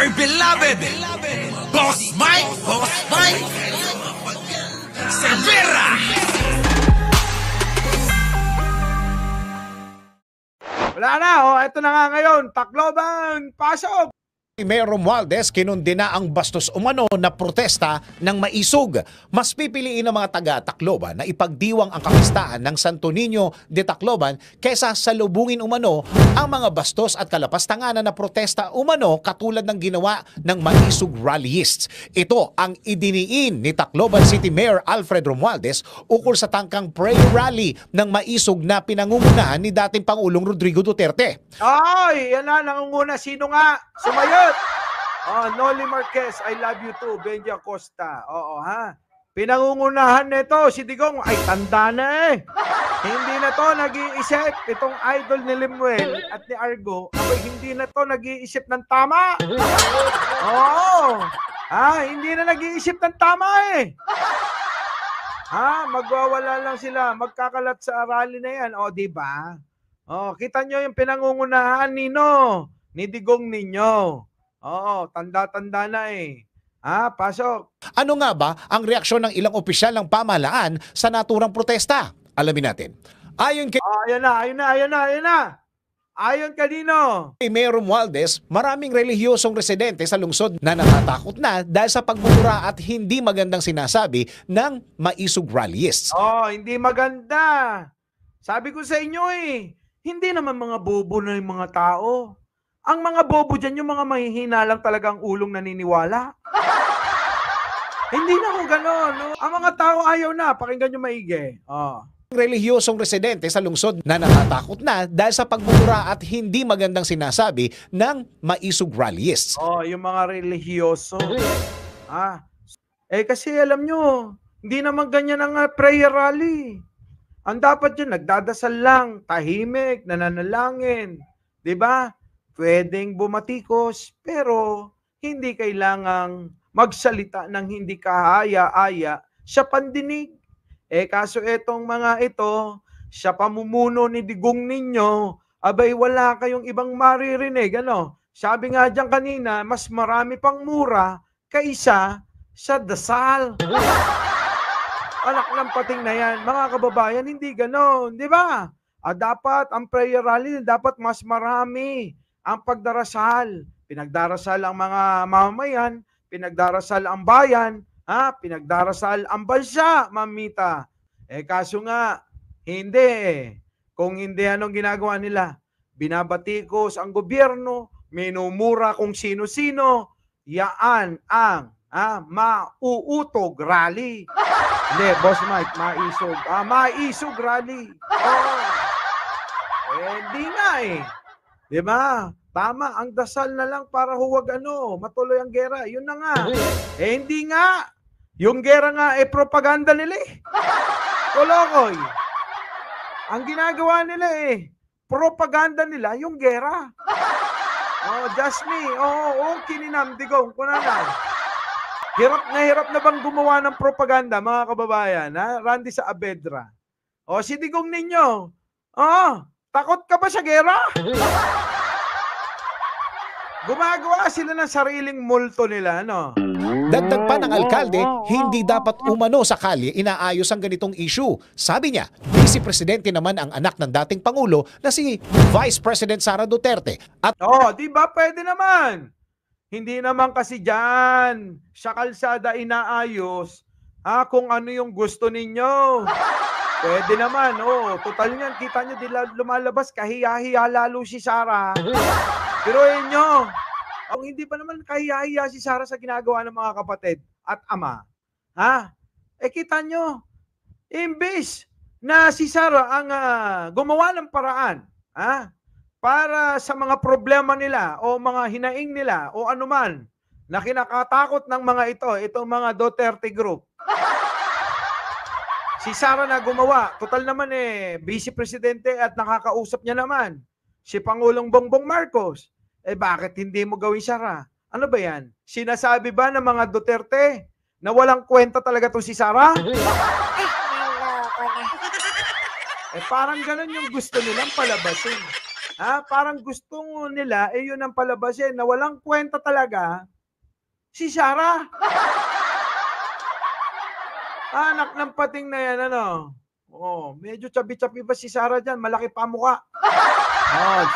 my beloved Boss Mike, Severa. Wala na, ito na nga ngayon, Tacloban, pasok! Mayor Romualdez kinundina ang bastos umano na protesta ng maisog. Mas pipiliin ng mga taga-Tacloban na ipagdiwang ang kapistahan ng Santo Niño de Tacloban kaysa salubungin umano ang mga bastos at kalapastanganan na protesta umano katulad ng ginawa ng maisog rallyists. Ito ang idiniin ni Tacloban City Mayor Alfred Romualdez ukol sa tangkang prayer rally ng maisog na pinangungunahan ni dating Pangulong Rodrigo Duterte. Ay, yan na, nangunguna. Sino nga? Sumayot! Noli Marquez, I love you too. Benji Acosta. Oo, ha? Pinangungunahan nito, si Digong, ay tanda na eh. Hindi na to nag-iisip. Itong idol ni Limuel at ni Argo, abay, hindi na to nag-iisip ng tama. Oo. Hindi na nag-iisip ng tama eh. Magwawala lang sila. Magkakalat sa rally na yan. O, diba? Kita nyo yung pinangungunahan ni Digong ninyo. Oo, tanda-tanda na eh. Pasok. Ano nga ba ang reaksyon ng ilang opisyal ng pamahalaan sa naturang protesta? Alamin natin. Ayon kay Ayan na. Ayon kanino? Mayor Romualdez, maraming relihiyosong residente sa lungsod na natatakot na dahil sa pagmumura at hindi magandang sinasabi ng maisog rallyists. Hindi maganda. Sabi ko sa inyo eh, hindi naman mga bobo na yung mga tao. Ang mga bobo dyan, yung mga mahihina lang talagang ulong naniniwala. Hindi na ako gano'n. No? Ang mga tao ayaw na. Pakinggan nyo maigi. Relihiyosong residente sa lungsod na natatakot na dahil sa pagmumura at hindi magandang sinasabi ng maisog rallyists. Yung mga relihiyoso. Kasi alam nyo, hindi naman ganyan ang prayer rally. Ang dapat yun, nagdadasal lang, tahimik, nananalangin. Diba? Pwedeng bumatikos, pero hindi kailangang magsalita ng hindi kahaya-aya sa pandinig. Kaso etong mga ito, sa pamumuno ni Digong ninyo, abay wala kayong ibang maririnig. Sabi nga dyan kanina, mas marami pang mura kaysa sa dasal. Anak ng pating na yan. Mga kababayan, hindi ganon. Di ba? Dapat ang prayer rally, dapat mas marami ang pagdarasal. Pinagdarasal ang mga mamamayan, pinagdarasal ang bayan, pinagdarasal ang bansa, mamita. Kaso nga, hindi. Kung hindi, anong ginagawa nila? Binabatikos ang gobyerno, minumura kung sino-sino, yaan ang mauutog rally. Hindi, Boss Mike, maisog. Maisog rally. Hindi nga eh. Diba? Tama, ang dasal na lang para huwag matuloy ang gera. Yun na nga. Hindi nga. Yung gera nga, propaganda nila eh. Kolokoy. Ang ginagawa nila propaganda nila yung gera. Just me. Kininamdigong. Kunanan. Hirap na bang gumawa ng propaganda, mga kababayan? Randy sa Abedra. Si Digong ninyo. Takot ka ba sa gera? Gumagawa sila ng sariling multo nila, Dagdag pa ng alkalde, hindi dapat umano sa kalye inaayos ang ganitong issue. Sabi niya, Vice Presidente naman ang anak ng dating Pangulo na si Vice President Sara Duterte. At di ba pwede naman? Hindi naman kasi dyan sa kalsada inaayos kung ano yung gusto ninyo. Pwede naman, total niyan, kita nyo, lumalabas, kahiya-hiya lalo si Sara. Pero nyo, kung hindi pa naman kahiya-hiya si Sara sa ginagawa ng mga kapatid at ama, kita nyo, imbis na si Sara ang gumawa ng paraan, para sa mga problema nila o mga hinaing nila o anuman na kinakatakot ng mga itong mga Duterte group. Si Sara na gumawa. Total naman Vice Presidente at nakakausap niya naman si Pangulong Bongbong Marcos. Bakit hindi mo gawin, Sara? Ano ba yan? Sinasabi ba ng mga Duterte na walang kwenta talaga to si Sara? Parang ganun yung gusto nilang palabasin. Parang gusto nila, yun ang palabasin na walang kwenta talaga si Sara. Anak ng pating na yan, ano? Medyo chubby-chubby pa si Sara dyan, malaki pa mukha.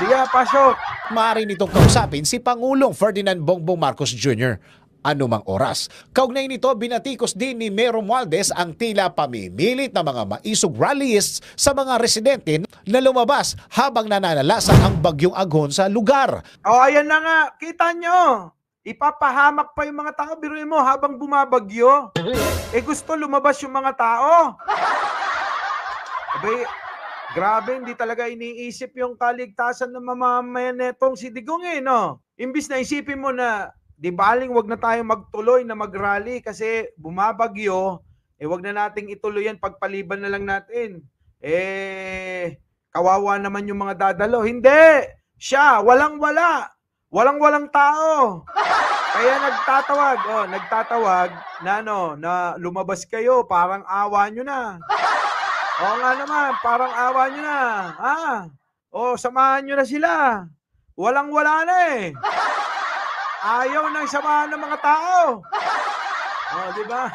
Sige, pasok. Maaari nitong kausapin si Pangulong Ferdinand Bongbong Marcos Jr. anumang oras. Kaugnay nito, binatikos din ni Mayor Romualdez ang tila pamimilit na mga maisog rallyists sa mga residente na lumabas habang nananalasa ang bagyong Aghon sa lugar. Ayan na nga, kita nyo. Ipapahamak pa yung mga tao, biruin mo, habang bumabagyo. Gusto lumabas yung mga tao. Abay, grabe, hindi talaga iniisip yung kaligtasan ng mamamayan netong si Digong no? Imbis na isipin mo na, di baling wag na tayong magtuloy na mag-rally kasi bumabagyo, wag na nating ituloy yan, pagpaliban na lang natin. Kawawa naman yung mga dadalo. Hindi! Siya, walang-wala. Walang-walang tao. Kaya nagtatawag na na lumabas kayo, parang awa nyo na. Oo nga naman, parang awa nyo na. Samahan nyo na sila. Walang-wala na Ayaw nang samahan ng mga tao. Di ba?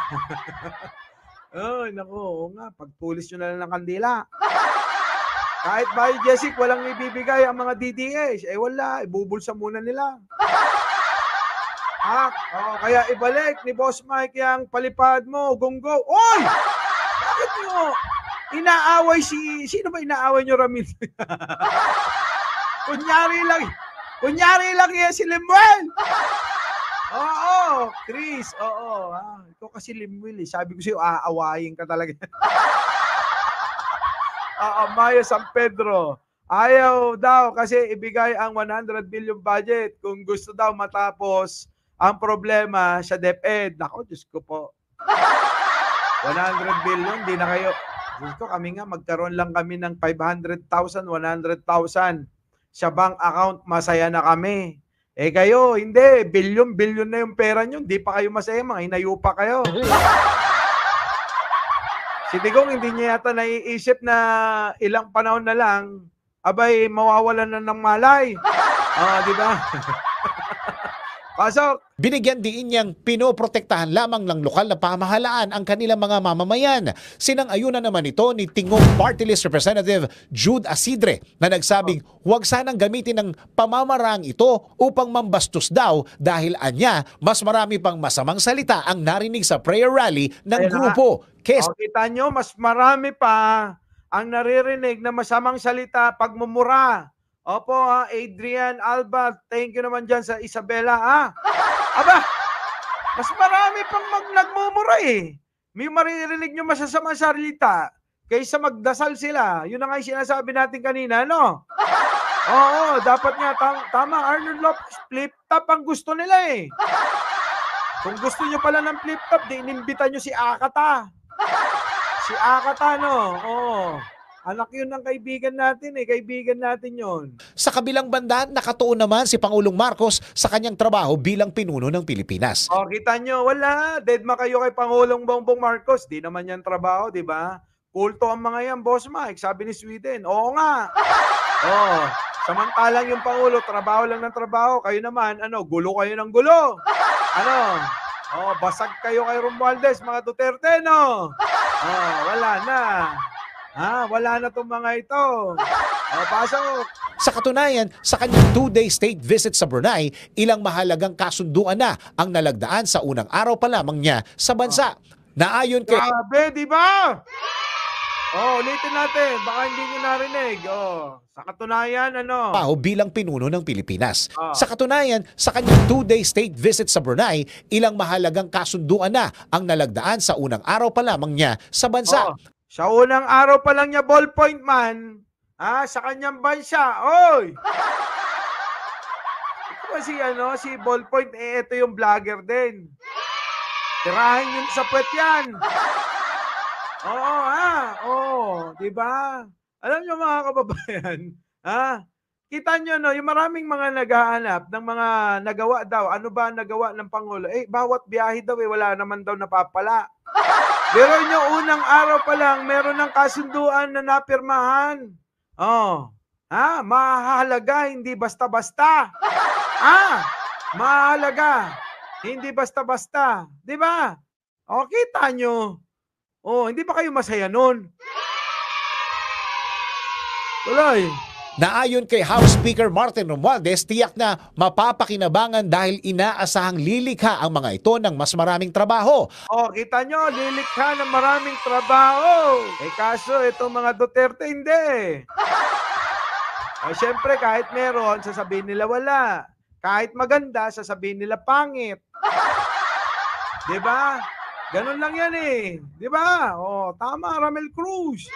Naku, nga, pagpulis nyo na lang ng kandila. Kahit ba, Jessic, walang ibibigay ang mga DDS. Wala, ibubulsa muna nila. Kaya ibalik ni Boss Mike yung palipad mo, gunggo. Oy! Bakit nyo inaaway sino ba inaaway nyo, Ramil? Kunyari lang yan si Lemuel. Chris, ito kasi Lemuel Sabi ko sa'yo, aawayin ka talaga. Maya San Pedro. Ayaw daw kasi ibigay ang 100 billion budget kung gusto daw matapos ang problema sa DepEd. Nako, Diyos ko po. 100 billion, di na kayo. Diyos ko, kami nga, magkaroon lang kami ng 500,000, 100,000 sa bank account, masaya na kami. Kayo, hindi. Bilyon na yung pera nyo. Hindi pa kayo masaya, mga hinayo pa kayo. Si Digong, hindi niya yata naiisip na ilang panahon na lang, abay, mawawalan na ng malay. Di ba? Pasok! Binigyan din niyang pinoprotektahan lamang ng lokal na pamahalaan ang kanilang mga mamamayan. Sinang-ayunan naman ito ni Tingog Party List Representative Jude Asidre na nagsabing huwag sanang gamitin ng pamamarang ito upang mambastos daw dahil anya mas marami pang masamang salita ang narinig sa prayer rally ng grupo. Kita nyo, mas marami pa ang naririnig na masamang salita, pagmumura. Opo, Adrian Alba, thank you naman dyan sa Isabela, Aba, mas marami pang nagmumura May maririnig nyo masasamang salita kaysa magdasal sila. Yun na nga yung sinasabi natin kanina, no? Oo, dapat nga, tama, Arnold Lopez, flip-top ang gusto nila Kung gusto nyo pala ng flip-top, di inimbita nyo si Akata. Si Akata, no? Anak yun ng kaibigan natin Kaibigan natin yun. Sa kabilang banda, nakatuon naman si Pangulong Marcos sa kanyang trabaho bilang pinuno ng Pilipinas. Kita nyo, wala. Deadma kayo kay Pangulong Bongbong Marcos. Di naman yan trabaho, di ba? Kulto ang mga yan, Boss Mike. Sabi ni Sweden. Oo nga. Samantalang yung Pangulo, trabaho lang ng trabaho. Kayo naman, gulo kayo ng gulo. Basag kayo kay Romualdez, mga Duterte, no? Wala na. Wala na itong mga ito. Pasok. Sa katunayan, sa kanyang 2-day state visit sa Brunei, ilang mahalagang kasunduan na ang nalagdaan sa unang araw pa lamang niya sa bansa. Naayon kay... Grabe, di ba? Ulitin natin. Baka hindi nyo narinig. Sa katunayan, bilang pinuno ng Pilipinas. Sa katunayan, sa kanyang 2-day state visit sa Brunei, ilang mahalagang kasunduan na ang nalagdaan sa unang araw pa lamang niya sa bansa. Sa unang araw pa lang niya, ballpoint man, sa kanyang bansa, Ito ba si ballpoint, ito yung vlogger din. Tirahin yung sa puwet yan. Di ba? Alam niyo mga kababayan, kita niyo yung maraming mga naghahanap ng mga nagawa daw. Ano ba nagawa ng Pangulo? Bawat biyahe daw wala naman daw napapala. Pero nyo unang araw pa lang, meron ng kasunduan na napirmahan. Mahalaga, hindi basta-basta. Mahalaga, hindi basta-basta. Di ba? O, kita nyo. O, hindi ba kayo masaya nun? Tuloy. Naayon kay House Speaker Martin Romualdez, tiyak na mapapakinabangan dahil inaasahang lilikha ang mga ito ng mas maraming trabaho. O, kita nyo, lilikha ng maraming trabaho. Kaso, itong mga Duterte, hindi. Siyempre, kahit meron, sasabihin nila wala. Kahit maganda, sasabihin nila pangit. Diba? Ganun lang yan eh. Diba? O, tama, Ramel Cruz.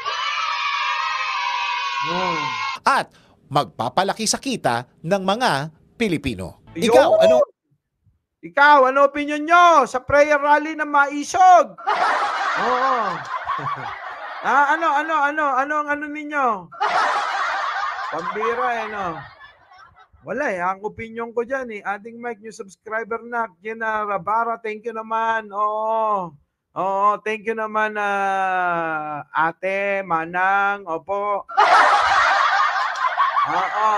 At magpapalaki sa kita ng mga Pilipino. Yun. Ikaw, ano opinion nyo sa prayer rally ng Maisog? Oo. Ano ang ninyo? Pambira no? Wala ang opinion ko dyan Ating Mike, new subscriber na, Gina Rabara, thank you naman. Oo, thank you naman ate, manang, opo. Oo.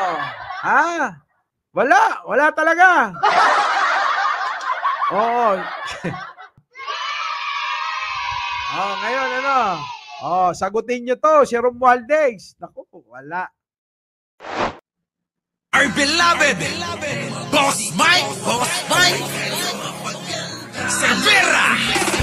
Wala talaga. Oo. Ngayon sagutin nyo to, si Romualdez. Naku, wala. Our beloved Boss Mike Cervera.